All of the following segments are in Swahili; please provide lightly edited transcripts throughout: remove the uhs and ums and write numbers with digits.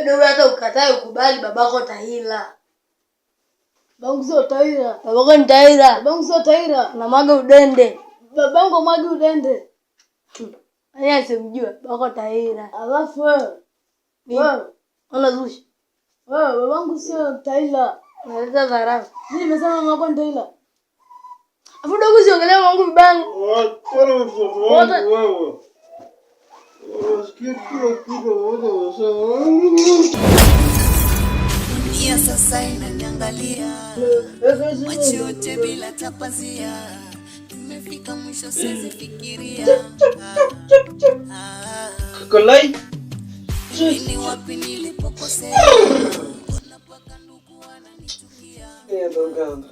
Ndio hata ukatae ukubali babako Tahira. Babangu sio Tahira. Babako ni Tahira. Babangu sio Tahira. Na mwaga udende. Babangu mwaga udende. Aya simjua babako Tahira. Alafu wewe unazusha. Wewe babangu sio Tahira. Unaleta dharau. Mimi nimesema mama ni Tahira. Afu dogo siongelea wangu vibaya. Wewe. Ya sasa inaniangalia macho yote bila tapazia, nimefika mwisho siwezi fikiria Kolai ni wapi nilipokosea, unapaka ndugu wananichukia ndoganga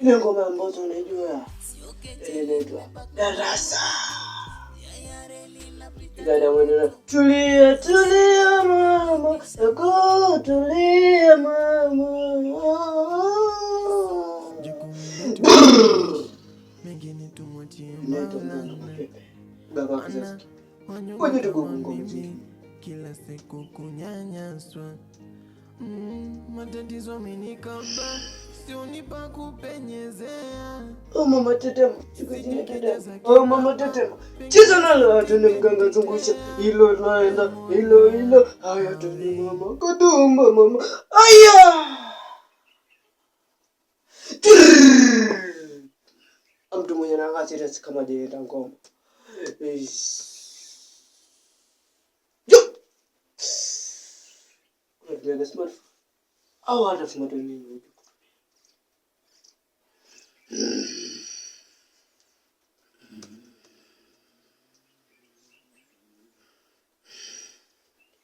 ile ngoma ambazo unajua inaitwa Darasa. Tulia tulia mama, sako tulia mama. Mengine tumwachie Baba kizazi. Ngoja tugonge kila siku kunyanyaswa. Matatizo amenikaba, sionipa kupenyezea. Oh mama tetema, oh mama tetema. Cheza nalo atende mganga zungusha. Hilo naenda, hilo. Haya tuni mama, kadumba mama. Aya! Mtu mwenye nangasi rasi kama dieta ngoma. Yo! Unatumia smartphone? Au hata smartphone nini?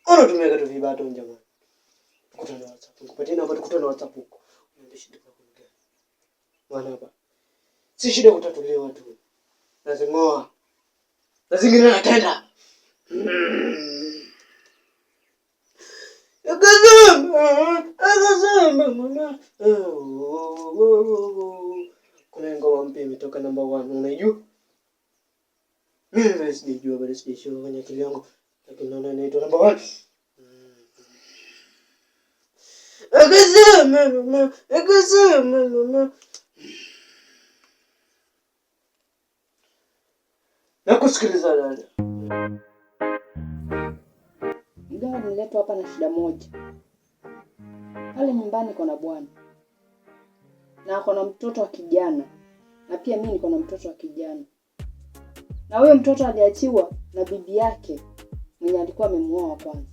Unatumia kitu vibato jamani. Kutana WhatsApp. Kupatia namba tukutane WhatsApp huko. Unaenda shida kwa kuongea. Maana hapa si shida kutatuliwa tu. Lazima zingine natenda. Akazama mama. Kuna ngoma mpya imetoka number 1 unaijua? Mimi sijui bado sijui kwenye akili yangu. Lakini naona inaitwa number 1. Akazama mama. Nakusikiliza dada. Mganga niletwa hapa na shida moja. Pale nyumbani kuna bwana. Na ako na mtoto wa kijana. Na pia mimi niko na mtoto wa kijana. Na huyo mtoto aliachiwa na bibi yake mwenye alikuwa amemuoa kwanza.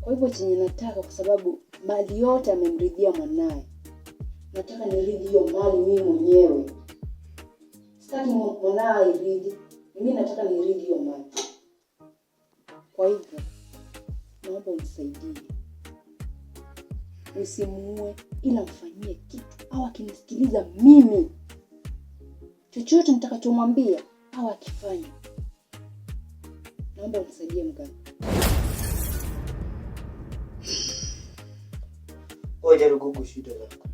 Kwa hivyo chenye nataka, kwa sababu mali yote amemridhia mwanae, nataka niridhi hiyo mali mimi mwenyewe. Sitaki mwanae iridhi. Mimi nataka niridhi hiyo mali. Kwa hivyo naomba unisaidie. Usimuue, ila mfanyie kitu. Au akinisikiliza mimi, chochote nitakachomwambia au akifanya, naomba unisaidie mganga. Ngoja rugugu shida zako.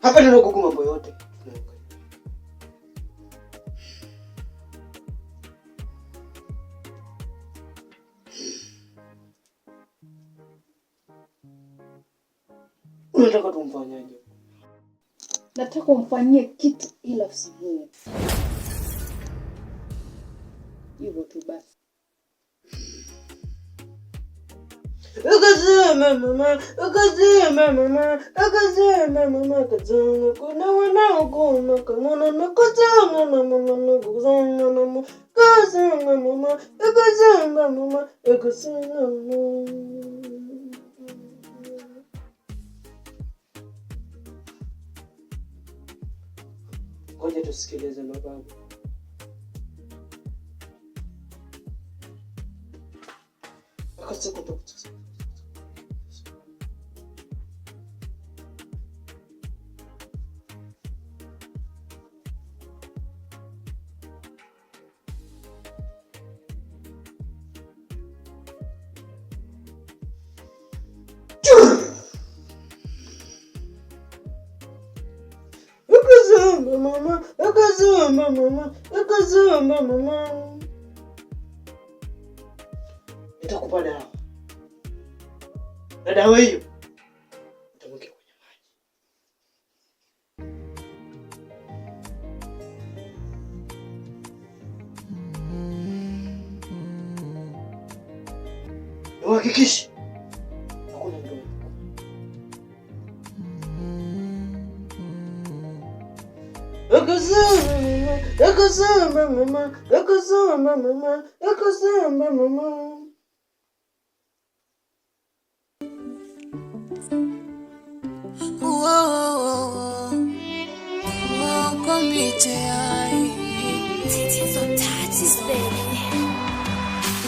Hapa ndio rugugu mambo yote. Unataka tumfanyaje? Nataka umfanyie kitu ila usimuue. Hivyo tu basi. Akazama mama, kazanga kuna wanaogoma kama na kazanga mama, kazanga mama, kazanga mama, kazanga mama, kazanga mama. Ngoja tusikilize mababu. Akasema dokta. Mama, Yakazamba mama, yakazamba mama. Nitakupa dawa. Na dawa hiyo utamweka kwenye maji. Uhakikishe hakuna mtu. Yakazamba mama, yakazamba mama, yakazamba mama.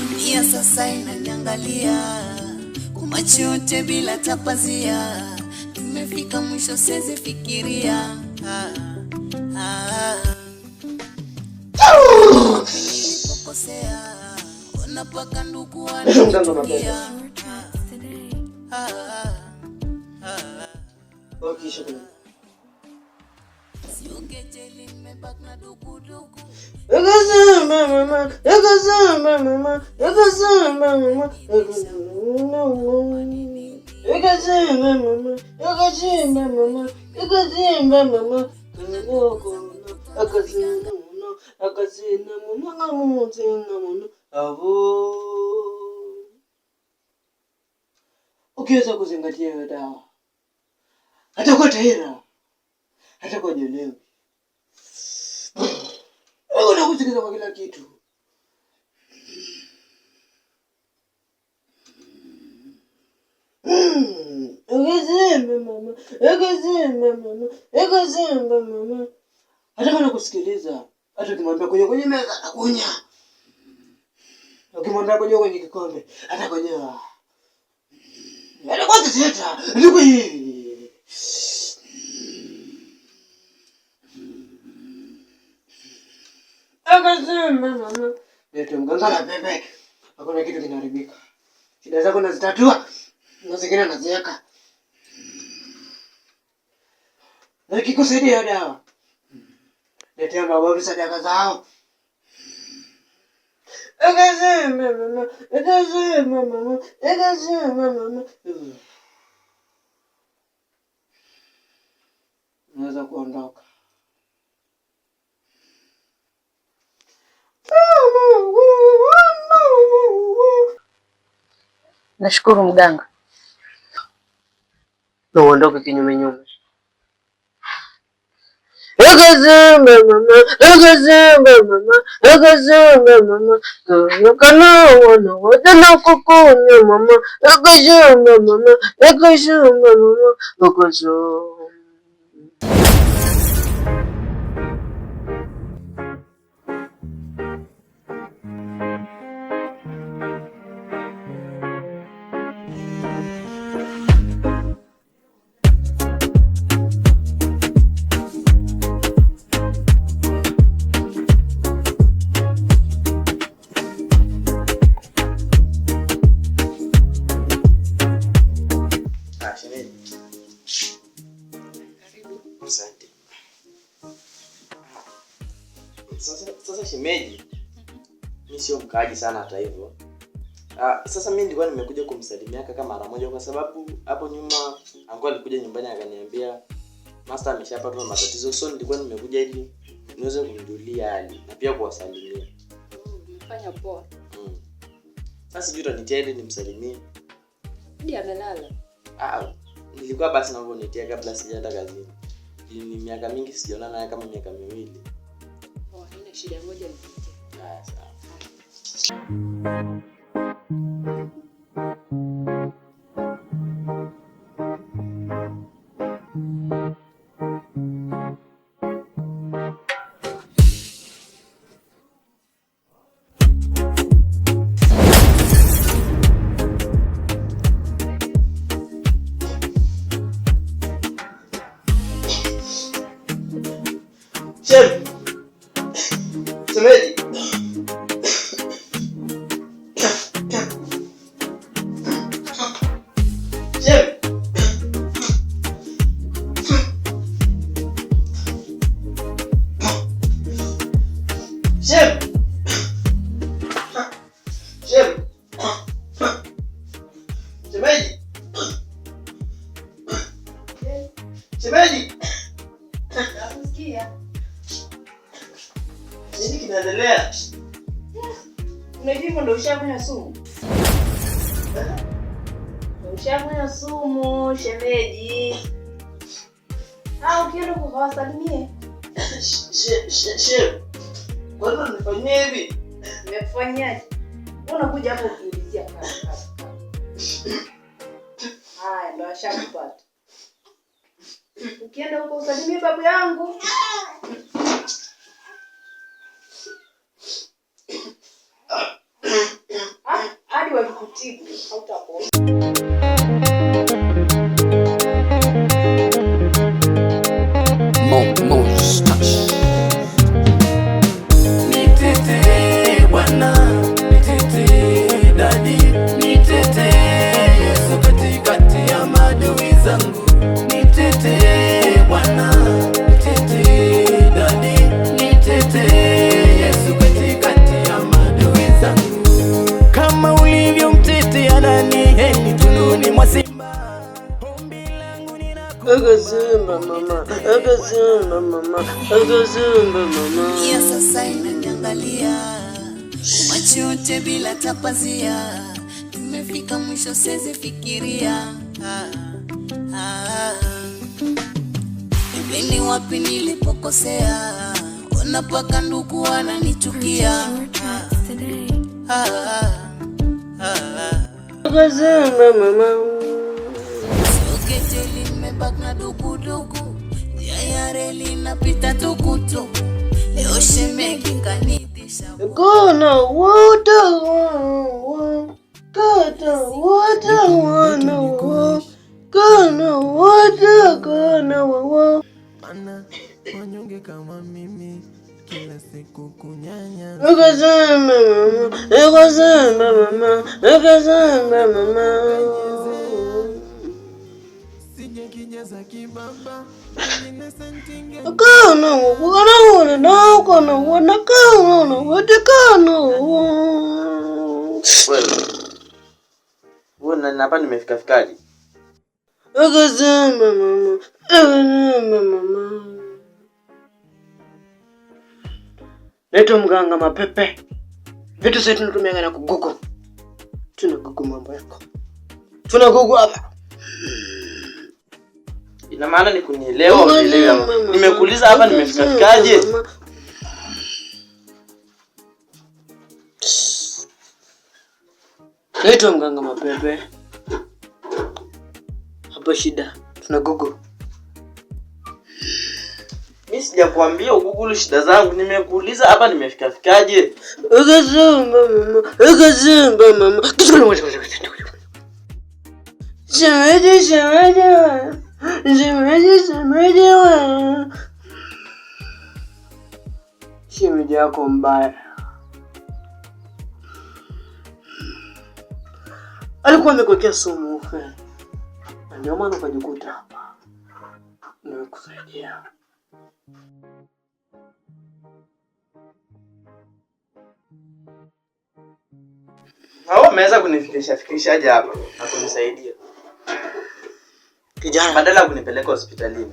Dunia sasa inaniangalia kwa macho yote bila tapazia, tumefika mwisho siwezi fikiria. Nilipokosea wanapaka ndugu wananichukia. Siongejeli nimebaki na dukuduku. Yakazamba mama, yakazamba mama, yakazamba mama, yakazamba mama, yakazamba mama, yakazamba mama, yakazamba mama, akazina muna ngamuzina muna avo. Ukiweza kuzingatia hiyo dawa, hatakuwa tahira, hatakuwa jelewi. Unakusikiliza kwa kila kitu. Yakazamba mama, yakazamba mama, yakazamba mama. Hata kama nakusikiliza, hata ukimwambia kwenye meza atakunya. Ukimwambia kwenye kikombe atakunya. Hata kwa teta, ndio hii. Akazamba mama. Leta mganga na pepe. Hakuna kitu kinaharibika. Shida zako nazitatua. Na zingine naziweka. Na kikusaidia dawa. Letea mababu sadaka zao. Akazamba mama. Akazamba mama. Akazamba mama. Naweza kuondoka. Nashukuru mganga. Na uondoke kinyume nyume. Yakazamba mama, yakazamba mama, yakazamba mama. Kana wana wadana kukunya mama, yakazamba mama, yakazamba mama, yakazamba. Asante. Sasa shemeji, mimi sio mkaaji sana hata hivyo. Sasa mimi nilikuwa nimekuja kumsalimia kaka mara moja kwa sababu hapo nyuma anko alikuja nyumbani akaniambia master ameshapata matatizo, so nilikuwa nimekuja ili niweze kumjulia hali na pia kuwasalimia. Fanya poa. Sasa sijui utanitia ili nimsalimie. Ndiye amelala. Nilikuwa basi na nitia kabla sijaenda kazini. Ni miaka mingi sijaona naye kama miaka miwili. Haina shida, moja nipitie. Sawa. Chef. Semeji. Chef. Nini kinaendelea? Unajua ndio ushafanya sumu. Ushafanya sumu, shemeji. Ukienda kuwasalimie. Kwa nini unifanyia hivi? Nimekufanyaje? Unakuja hapo ukiulizia kazi. Haya ndo ashakupata. Ukienda huko usalimie babu yangu. Hadi wakikutibu hautapona. Nitete Bwana, nitete Dadi, nitete Yesu katikati ya maadui zangu. Nitete Bwana, nitete Dadi, nitete Yesu katikati ya maadui zangu. Kama ulivyomtetea Danieli tunduni mwa simba. Akazimba mama, akazimba mama, akazimba mama. Ya sasa inaniangalia macho yote bila tapazia, nimefika mwisho siwezi fikiria. Ni wapi nilipokosea, ona paka ndugu wananichukia. Akazimba mama. Soketeli nimebaki na dukuduku, ya reli napita tukutuku, leo shemeki kanidisha. Kona wote kata wote wana kona wote kona wawa. Mana wanyonge kama mimi kila siku kunyanya. Akazimba mama, akazimba mama, akazimba mama. Kijaza kibaba Kana wana na kana wana kana wote kana. Wewe hapa nimefika fikari. Akazimba mama, akazimba mama. Leto mganga mapepe. Vitu sasa tunatumia na kugugu. Tunagugu mambo yako. Tunagugu hapa. Ina maana ni kunielewa unielewa. Nimekuuliza hapa nimefika fikaje? Leto mganga mapepe. Hapa shida. Tunagugu. Mimi sijakwambia ugugulu shida zangu, nimekuuliza hapa nimefika fikaje? Akazimba mama, akazimba mama. Shemeji, shemeji wa. Shemeji, shemeji wa. Shemeji yako mbaya. Alikuwa amekuwekea sumu ufe. Ndio maana ukajikuta hapa. Nimekusaidia. Hao umeweza kunifikishaje hapa na kunisaidia? Kijana, badala ya kunipeleka hospitalini.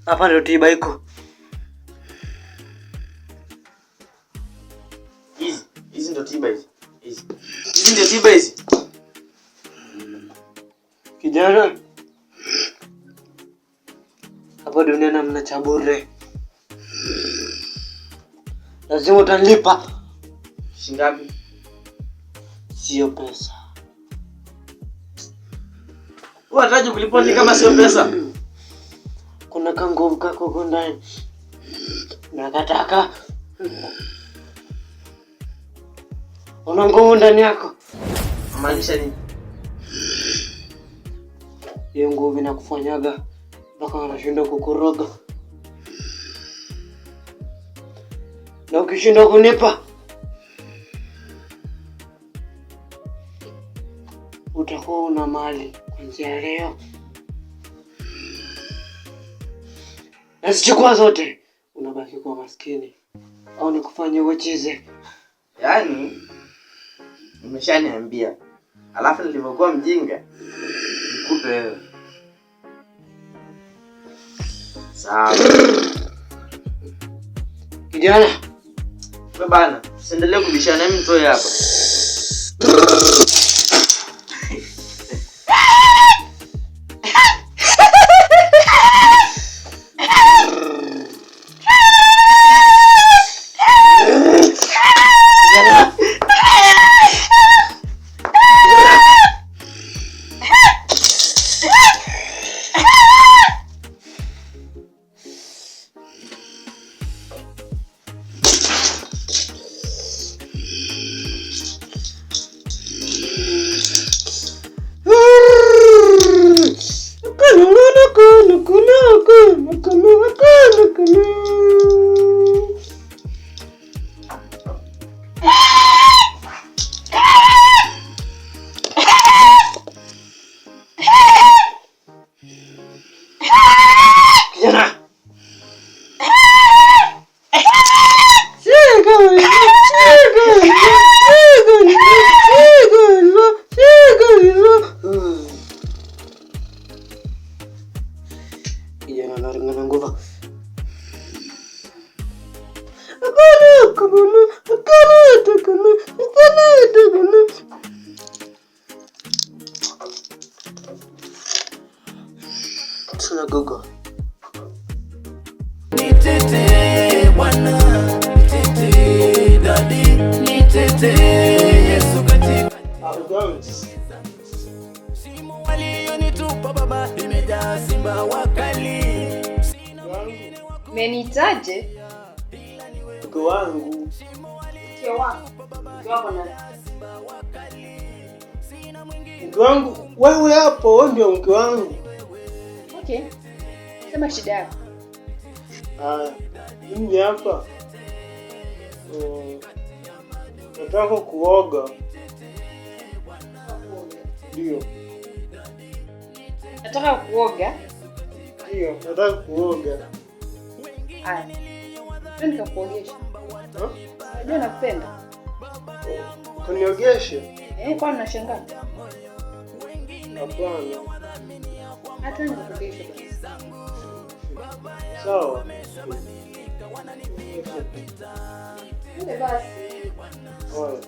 Hapa ndio tiba iko. Hizi ndio tiba hizi. Hizi ndio tiba hizi. Kijana, hapa duniani hamna cha bure. Lazima utanilipa. Shingapi? Sio pesa. Unataka kulipa ni kama sio pesa? Kuna kanguvu kako huko ndani. Nakataka. Una nguvu ndani yako. Maanisha nini? Hiyo nguvu inakufanyaga mpaka unashinda kukoroga. Na ukishinda kunipa utakuwa una mali kuanzia leo. Na sichukua zote, unabaki kuwa maskini. Au nikufanye uchize. Yaani umeshaniambia. Alafu nilivyokuwa mjinga nikupe wewe. Sawa. Kijana. Wewe bana, usiendelee kubishana, mimi nitoe hapa. Gogo. Nitete Bwana, nitete Daddy, nitete Yesu katika shimo walionitupa Baba, imejaa simba wakali. Menitaje? Mke wangu. Mke wako. Mke wako nani? Mke wangu, wewe hapo, wewe ndio mke wangu. Okay. Sema shida yako. Mimi hapa. Nataka kuoga. Ndio. Nataka kuoga. Ndio, nataka kuoga. Haya. Twende nikakuogesha. Unajua nakupenda. Kuniogeshe? Kwa nini unashangaa? Hapana. Hata nikuogesha basi. Sawa. Ndio basi. Oya.